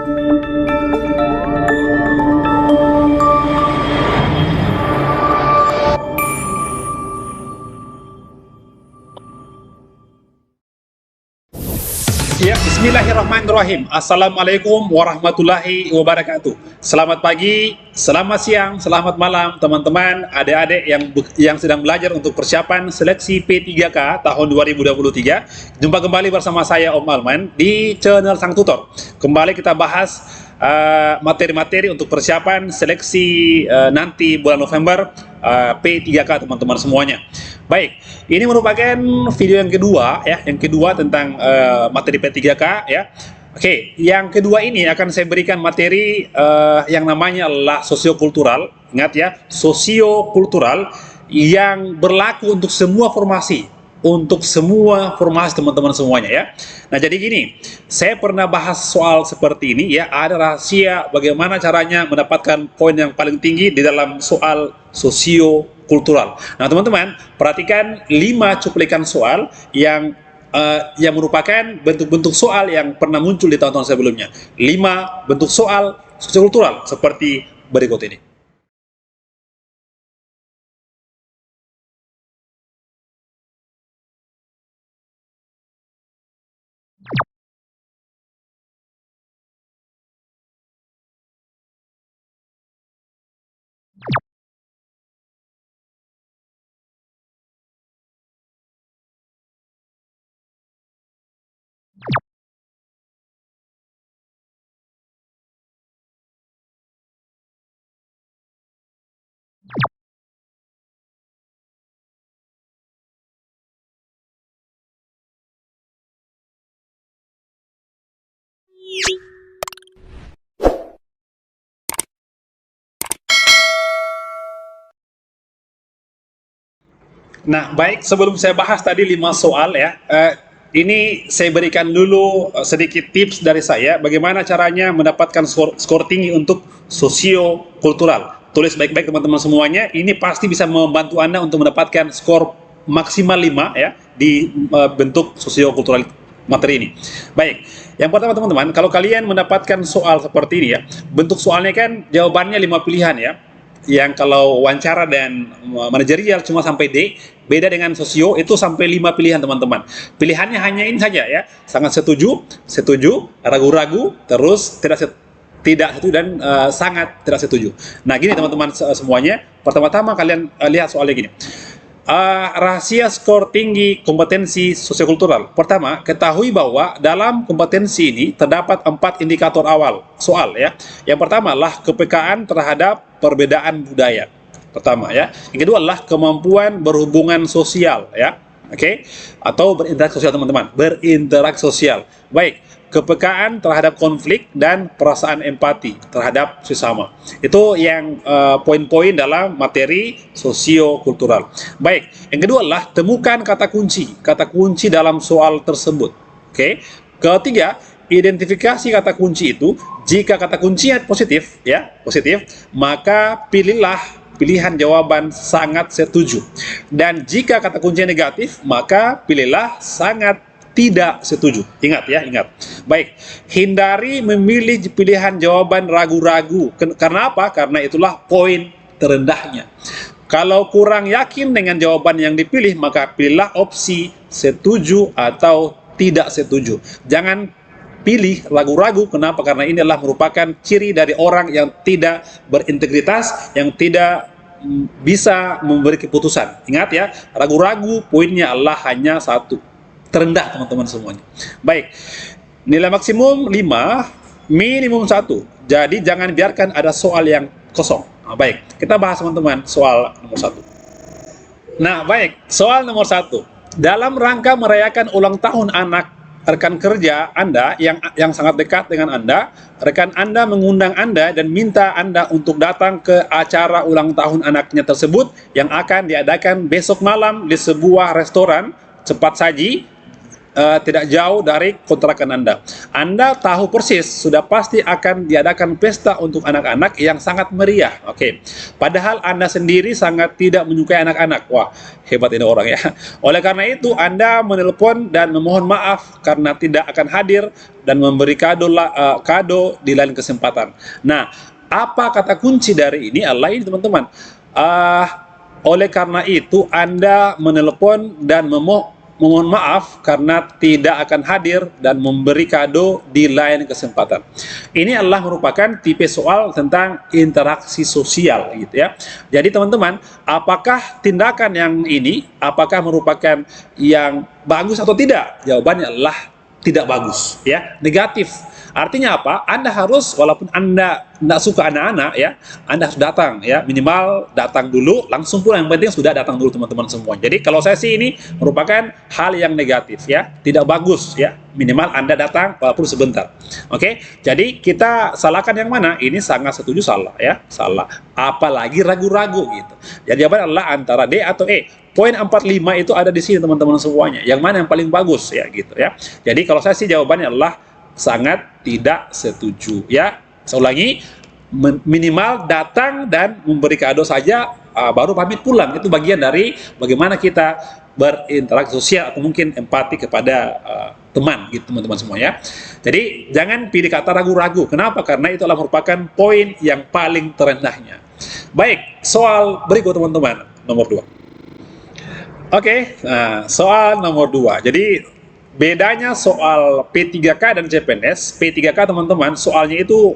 Ya, bismillahirrahmanirrahim. Assalamualaikum warahmatullahi wabarakatuh. Selamat pagi, selamat siang, selamat malam teman-teman, adik-adik yang sedang belajar untuk persiapan seleksi P3K tahun 2023. Jumpa kembali bersama saya Om Alman di channel Sang Tutor. Kembali kita bahas materi-materi untuk persiapan seleksi nanti bulan November P3K teman-teman semuanya. Baik, ini merupakan video yang kedua ya, tentang materi P3K ya. Oke, yang kedua ini akan saya berikan materi yang namanya adalah sosiokultural. Ingat ya, sosiokultural yang berlaku untuk semua formasi. Untuk semua formasi teman-teman semuanya ya. Nah, jadi gini, saya pernah bahas soal seperti ini ya, ada rahasia bagaimana caranya mendapatkan poin yang paling tinggi di dalam soal sosiokultural. Nah, teman-teman, perhatikan 5 cuplikan soal yang merupakan bentuk-bentuk soal yang pernah muncul di tahun-tahun sebelumnya. 5 bentuk soal sosiokultural seperti berikut ini. Nah, baik, sebelum saya bahas tadi 5 soal ya, ini saya berikan dulu sedikit tips dari saya bagaimana caranya mendapatkan skor tinggi untuk sosiokultural. Tulis baik-baik teman-teman semuanya, ini pasti bisa membantu Anda untuk mendapatkan skor maksimal 5 ya di bentuk sosiokultural materi ini. Baik, yang pertama teman-teman, kalau kalian mendapatkan soal seperti ini ya, bentuk soalnya kan jawabannya 5 pilihan ya. Yang kalau wawancara dan manajerial cuma sampai D, beda dengan sosio itu sampai 5 pilihan teman-teman. Pilihannya hanya ini saja ya, sangat setuju, setuju, ragu-ragu, terus tidak setuju dan sangat tidak setuju. Nah gini teman-teman semuanya, pertama-tama kalian lihat soalnya gini. Rahasia skor tinggi kompetensi sosiokultural. Pertama, ketahui bahwa dalam kompetensi ini terdapat 4 indikator awal soal ya. Yang pertama adalah kepekaan terhadap perbedaan budaya. Pertama ya. Yang kedua adalah kemampuan berhubungan sosial ya. Oke? Atau berinteraksi sosial teman-teman. Berinteraksi sosial. Baik. Kepekaan terhadap konflik dan perasaan empati terhadap sesama. Itu yang poin-poin dalam materi sosiokultural. Baik, yang kedua adalah temukan kata kunci dalam soal tersebut. Oke. Ketiga, identifikasi kata kunci itu. Jika kata kuncinya positif ya, maka pilihlah pilihan jawaban sangat setuju. Dan jika kata kuncinya negatif, maka pilihlah sangat tidak setuju. Ingat ya, ingat. Baik, hindari memilih pilihan jawaban ragu-ragu. Karena apa? Karena itulah poin terendahnya. Kalau kurang yakin dengan jawaban yang dipilih, maka pilihlah opsi setuju atau tidak setuju. Jangan pilih ragu-ragu. Kenapa? Karena ini adalah merupakan ciri dari orang yang tidak berintegritas, yang tidak bisa memberi keputusan. Ingat ya, ragu-ragu poinnya adalah hanya 1. Terendah teman-teman semuanya. Baik, nilai maksimum 5, minimum 1. Jadi jangan biarkan ada soal yang kosong. Nah, baik, kita bahas teman-teman soal nomor 1. Nah baik, soal nomor 1. Dalam rangka merayakan ulang tahun anak rekan kerja Anda yang sangat dekat dengan Anda, rekan Anda mengundang Anda dan minta Anda untuk datang ke acara ulang tahun anaknya tersebut yang akan diadakan besok malam di sebuah restoran cepat saji tidak jauh dari kontrakan Anda. Anda tahu persis, sudah pasti akan diadakan pesta untuk anak-anak yang sangat meriah. Oke. Padahal Anda sendiri sangat tidak menyukai anak-anak. Wah, hebat ini orang ya. Oleh karena itu, Anda menelpon dan memohon maaf karena tidak akan hadir dan memberi kado di lain kesempatan. Nah, apa kata kunci dari ini? Allah ini teman-teman. Oleh karena itu, Anda menelpon dan memohon maaf karena tidak akan hadir dan memberi kado di lain kesempatan. Ini adalah merupakan tipe soal tentang interaksi sosial gitu ya. Jadi teman-teman, apakah tindakan yang ini apakah merupakan yang bagus atau tidak? Jawabannya adalah tidak bagus ya, negatif. Artinya apa? Anda harus, walaupun Anda tidak suka anak-anak ya, Anda harus datang ya, minimal datang dulu, langsung pulang. Yang penting sudah datang dulu teman-teman semua. Jadi kalau saya sih ini merupakan hal yang negatif ya, tidak bagus ya. Minimal Anda datang walaupun sebentar. Oke? Jadi kita salahkan yang mana? Ini sangat setuju salah ya, salah. Apalagi ragu-ragu gitu. Jadi jawaban adalah antara D atau E. Poin 45 itu ada di sini teman-teman semuanya. Yang mana yang paling bagus ya gitu ya. Jadi kalau saya sih jawabannya adalah sangat tidak setuju ya. Saya ulangi, minimal datang dan memberi kado saja, baru pamit pulang. Itu bagian dari bagaimana kita berinteraksi sosial atau mungkin empati kepada teman gitu teman-teman semua ya. Jadi jangan pilih kata ragu-ragu. Kenapa? Karena itu adalah merupakan poin yang paling terendahnya. Baik, soal berikut teman-teman, nomor 2. Oke, nah, soal nomor 2. Jadi bedanya soal P3K dan CPNS. P3K teman-teman, soalnya itu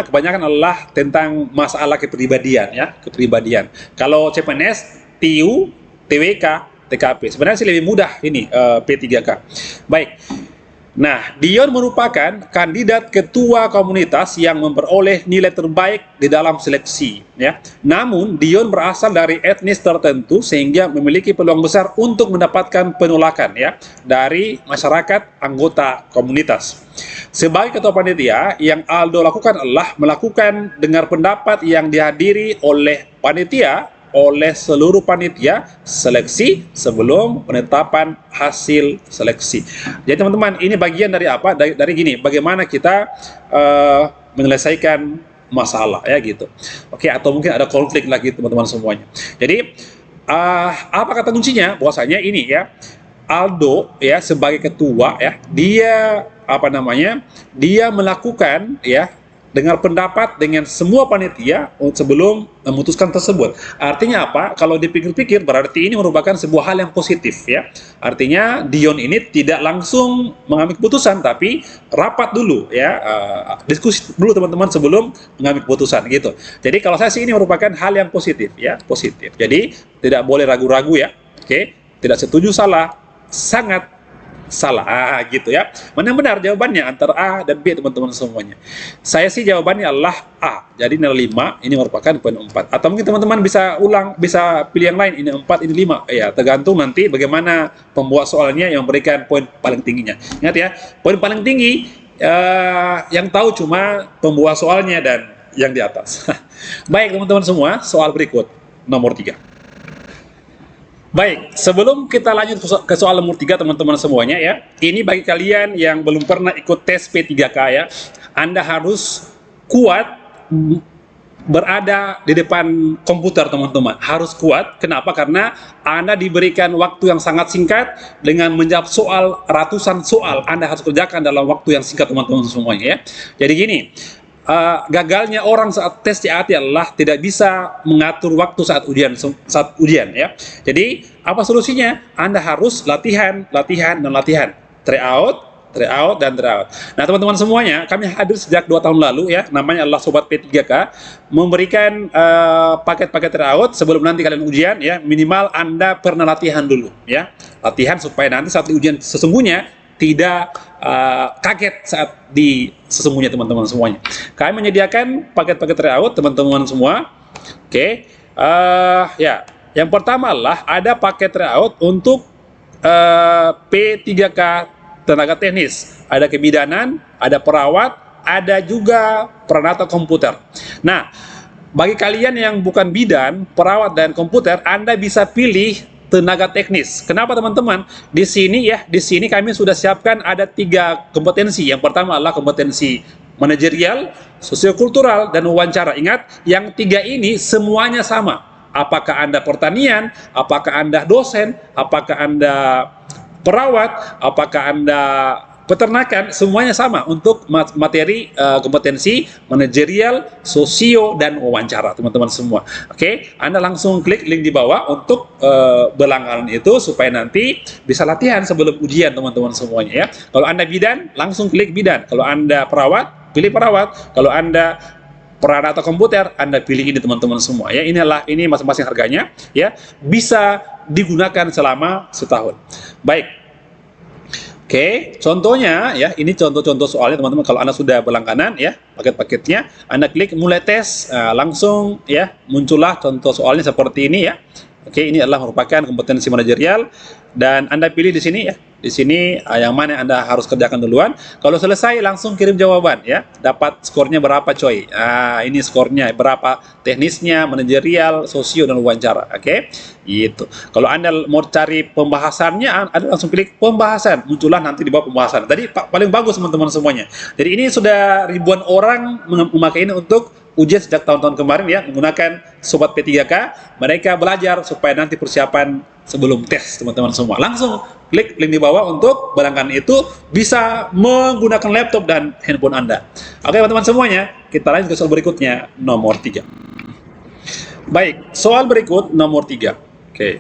kebanyakan adalah tentang masalah kepribadian ya, kepribadian. Kalau CPNS, TIU, TWK, TKP. Sebenarnya sih lebih mudah ini P3K. Baik. Nah, Dion merupakan kandidat ketua komunitas yang memperoleh nilai terbaik di dalam seleksi ya. Namun Dion berasal dari etnis tertentu sehingga memiliki peluang besar untuk mendapatkan penolakan ya dari masyarakat anggota komunitas. Sebagai ketua panitia, yang Aldo lakukan adalah melakukan dengar pendapat yang dihadiri oleh seluruh panitia seleksi sebelum penetapan hasil seleksi. Jadi teman-teman, ini bagian dari apa? Dari gini, bagaimana kita menyelesaikan masalah ya gitu. Oke, atau mungkin ada konflik lagi teman-teman semuanya. Jadi apa kata kuncinya? Bahwasanya ini ya, Aldo ya sebagai ketua ya, dia dia melakukan ya dengar pendapat dengan semua panitia sebelum memutuskan tersebut. Artinya apa? Kalau dipikir-pikir berarti ini merupakan sebuah hal yang positif ya. Artinya Dion ini tidak langsung mengambil keputusan tapi rapat dulu ya, diskusi dulu teman-teman sebelum mengambil keputusan gitu. Jadi kalau saya sih ini merupakan hal yang positif ya, positif. Jadi tidak boleh ragu-ragu ya. Oke, tidak setuju salah, sangat salah gitu ya. Mana yang benar jawabannya antara A dan B teman-teman semuanya. Saya sih jawabannya adalah A. Jadi nilai 5 ini merupakan poin 4. Atau mungkin teman-teman bisa bisa pilih yang lain, ini 4 ini 5. Ya, tergantung nanti bagaimana pembuat soalnya yang memberikan poin paling tingginya. Ingat ya, poin paling tinggi yang tahu cuma pembuat soalnya dan yang di atas. Baik teman-teman semua, soal berikut nomor 3. Baik, sebelum kita lanjut ke soal nomor 3 teman-teman semuanya ya, ini bagi kalian yang belum pernah ikut tes P3K ya, Anda harus kuat berada di depan komputer teman-teman, harus kuat. Kenapa? Karena Anda diberikan waktu yang sangat singkat dengan menjawab soal, ratusan soal Anda harus kerjakan dalam waktu yang singkat teman-teman semuanya ya. Jadi gini, gagalnya orang saat tes CAT adalah tidak bisa mengatur waktu saat ujian ya. Jadi apa solusinya? Anda harus latihan, dan latihan. Try out, dan try out. Nah teman-teman semuanya, kami hadir sejak 2 tahun lalu ya, namanya adalah Sobat P3K, memberikan paket-paket try out sebelum nanti kalian ujian ya. Minimal Anda pernah latihan dulu ya, latihan supaya nanti saat ujian sesungguhnya tidak kaget saat sesungguhnya teman-teman semuanya. Kami menyediakan paket-paket tryout teman-teman semua. Oke, ya, yang pertama adalah ada paket tryout untuk P3K tenaga teknis. Ada kebidanan, ada perawat, ada juga peranata komputer. Nah, bagi kalian yang bukan bidan, perawat dan komputer, Anda bisa pilih tenaga teknis. Kenapa teman-teman? Di sini ya, di sini kami sudah siapkan ada 3 kompetensi. Yang pertama adalah kompetensi manajerial, sosiokultural, dan wawancara. Ingat, yang 3 ini semuanya sama. Apakah Anda pertanian, apakah Anda dosen, apakah Anda perawat, apakah Anda peternakan, semuanya sama untuk materi kompetensi manajerial, sosio, dan wawancara, teman-teman semua. Oke, Anda langsung klik link di bawah untuk berlangganan itu supaya nanti bisa latihan sebelum ujian, teman-teman semuanya ya. Kalau Anda bidan, langsung klik bidan. Kalau Anda perawat, pilih perawat. Kalau Anda peran atau komputer, Anda pilih ini, teman-teman semua ya. Ini masing-masing harganya ya, bisa digunakan selama setahun. Baik. Oke, contohnya ya, ini contoh-contoh soalnya teman-teman. Kalau Anda sudah berlangganan ya, paket-paketnya, Anda klik mulai tes, langsung ya muncullah contoh soalnya seperti ini ya. Oke, ini adalah merupakan kompetensi manajerial dan Anda pilih di sini ya. Di sini yang mana Anda harus kerjakan duluan. Kalau selesai langsung kirim jawaban ya. Dapat skornya berapa coy? Ini skornya berapa, teknisnya, manajerial, sosio, dan wawancara. Oke, gitu. Kalau Anda mau cari pembahasannya, Anda langsung pilih pembahasan. Muncullah nanti di bawah pembahasan. Tadi paling bagus teman-teman semuanya. Jadi ini sudah ribuan orang memakai ini untuk ujian sejak tahun-tahun kemarin ya, menggunakan Sobat P3K. Mereka belajar supaya nanti persiapan sebelum tes, teman-teman semua. Langsung klik link di bawah untuk berlangganan itu, bisa menggunakan laptop dan handphone Anda. Oke teman-teman semuanya, kita lanjut ke soal berikutnya, nomor 3. Baik, soal berikut nomor 3. Oke.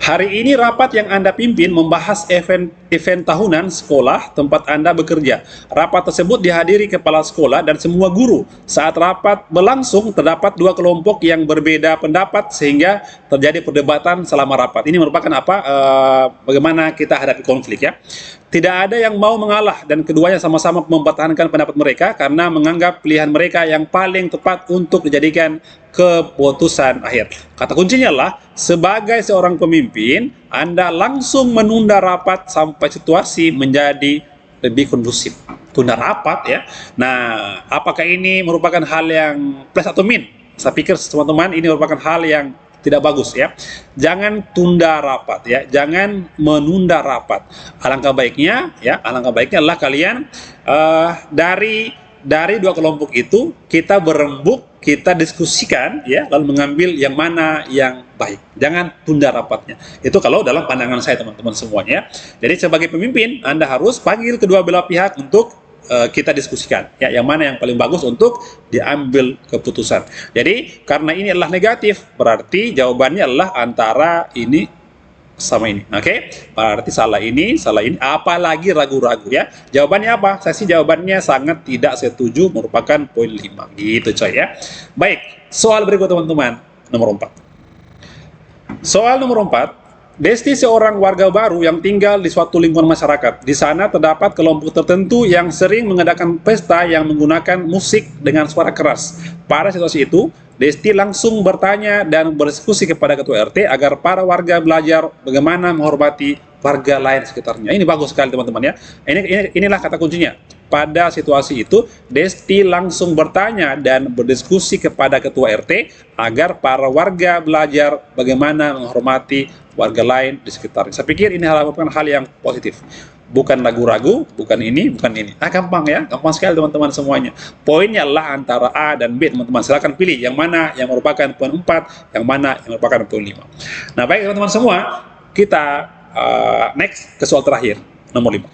Hari ini rapat yang Anda pimpin membahas event tahunan sekolah tempat Anda bekerja. Rapat tersebut dihadiri kepala sekolah dan semua guru. Saat rapat berlangsung, terdapat 2 kelompok yang berbeda pendapat sehingga terjadi perdebatan selama rapat. Ini merupakan apa? Bagaimana kita hadapi konflik ya. Tidak ada yang mau mengalah dan keduanya sama-sama mempertahankan pendapat mereka karena menganggap pilihan mereka yang paling tepat untuk dijadikan keputusan akhir. Kata kuncinya adalah, sebagai seorang pemimpin, Anda langsung menunda rapat sampai situasi menjadi lebih kondusif. Tunda rapat ya. Nah, apakah ini merupakan hal yang plus atau min? Saya pikir teman-teman ini merupakan hal yang tidak bagus ya. Jangan tunda rapat ya, jangan menunda rapat. Alangkah baiknya adalah kalian dari 2 kelompok itu kita berembuk, kita diskusikan ya, lalu mengambil yang mana yang baik. Jangan tunda rapatnya. Itu kalau dalam pandangan saya teman-teman semuanya. Jadi sebagai pemimpin Anda harus panggil kedua belah pihak untuk kita diskusikan ya, yang mana yang paling bagus untuk diambil keputusan. Jadi karena ini adalah negatif, berarti jawabannya adalah antara ini sama ini. Oke, berarti salah ini, apalagi ragu-ragu ya. Jawabannya apa? Saya sih jawabannya sangat tidak setuju, merupakan poin 5 gitu coy ya. Baik, soal berikut teman-teman, nomor 4. Soal nomor 4. Desti seorang warga baru yang tinggal di suatu lingkungan masyarakat. Di sana terdapat kelompok tertentu yang sering mengadakan pesta yang menggunakan musik dengan suara keras. Pada situasi itu, Desti langsung bertanya dan berdiskusi kepada ketua RT agar para warga belajar bagaimana menghormati warga lain sekitarnya. Ini bagus sekali teman-teman ya. Inilah kata kuncinya. Pada situasi itu, Desti langsung bertanya dan berdiskusi kepada ketua RT agar para warga belajar bagaimana menghormati warga lain di sekitarnya. Saya pikir ini merupakan hal yang positif. Bukan ragu-ragu, bukan ini, bukan ini. Gampang ya, gampang sekali teman-teman semuanya. Poinnya adalah antara A dan B, teman-teman. Silakan pilih yang mana yang merupakan poin 4, yang mana yang merupakan poin 5. Nah, baik teman-teman semua, kita next ke soal terakhir, nomor 5.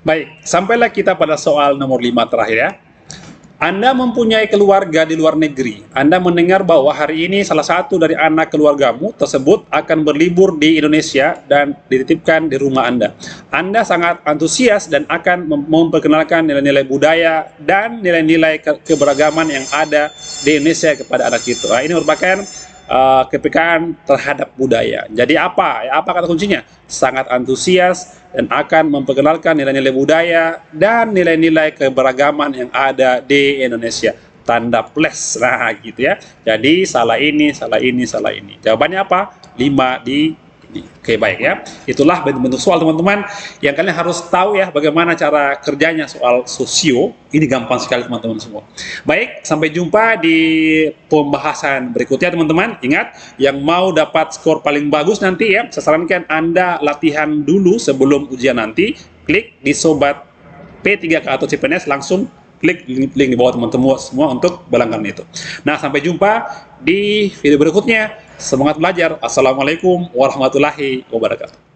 Baik, sampailah kita pada soal nomor 5 terakhir ya. Anda mempunyai keluarga di luar negeri. Anda mendengar bahwa hari ini salah satu dari anak keluargamu tersebut akan berlibur di Indonesia dan dititipkan di rumah Anda. Anda sangat antusias dan akan memperkenalkan nilai-nilai budaya dan nilai-nilai keberagaman yang ada di Indonesia kepada anak itu. Nah, ini merupakan kepekaan terhadap budaya. Jadi apa kata kuncinya? Sangat antusias dan akan memperkenalkan nilai-nilai budaya dan nilai-nilai keberagaman yang ada di Indonesia. Tanda plus, nah gitu ya. Jadi salah ini. Jawabannya apa? 5 di Oke, baik ya. Itulah bentuk-bentuk soal teman-teman yang kalian harus tahu ya bagaimana cara kerjanya soal sosio. Ini gampang sekali teman-teman semua. Baik, sampai jumpa di pembahasan berikutnya teman-teman. Ingat, yang mau dapat skor paling bagus nanti ya, saya sarankan Anda latihan dulu sebelum ujian nanti. Klik di sobat P3K atau CPNS, langsung klik link di bawah teman-teman semua untuk berlangganan itu. Nah, sampai jumpa di video berikutnya. Semangat belajar. Assalamualaikum warahmatullahi wabarakatuh.